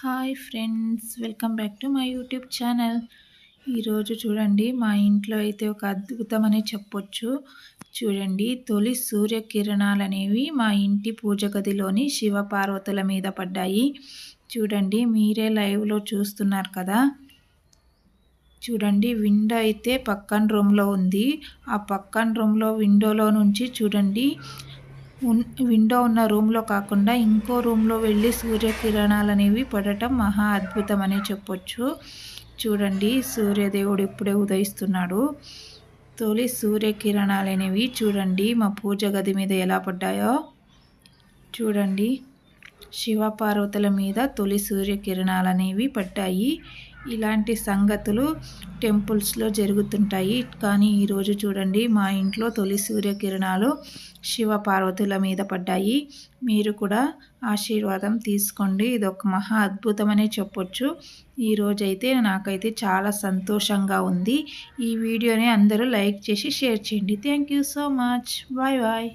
Hi friends, welcome back to my YouTube channel. ఈరోజు చూడండి, మా ఇంట్లో అయితే ఒక అద్భుతం అనే చెప్పొచ్చు. చూడండి, తొలి సూర్యకిరణాలు అనేవి మా ఇంటి పూజ గదిలోని శివపార్వతుల మీద పడ్డాయి. చూడండి, మీరే లైవ్లో చూస్తున్నారు కదా. చూడండి, విండో అయితే పక్కన రూమ్లో ఉంది. ఆ పక్కన రూమ్లో విండోలో నుంచి చూడండి, విండో ఉన్న రూమ్లో కాకుండా ఇంకో రూమ్లో వెళ్ళి సూర్యకిరణాలు అనేవి పడటం మహా అద్భుతం అని చెప్పొచ్చు. చూడండి, సూర్యదేవుడు ఇప్పుడే ఉదయిస్తున్నాడు. తొలి సూర్యకిరణాలు అనేవి చూడండి మా పూజ గది మీద ఎలా పడ్డాయో. చూడండి, శివపార్వతుల మీద తొలి సూర్యకిరణాలు అనేవి పడ్డాయి. ఇలాంటి సంగతులు టెంపుల్స్లో జరుగుతుంటాయి. కానీ ఈరోజు చూడండి, మా ఇంట్లో తొలి సూర్యకిరణాలు శివపార్వతుల మీద పడ్డాయి. మీరు కూడా ఆశీర్వాదం తీసుకోండి. ఇది ఒక మహా అద్భుతమనే చెప్పొచ్చు. ఈరోజైతే నాకైతే చాలా సంతోషంగా ఉంది. ఈ వీడియోని అందరూ లైక్ చేసి షేర్ చేయండి. Thank you so much. Bye bye.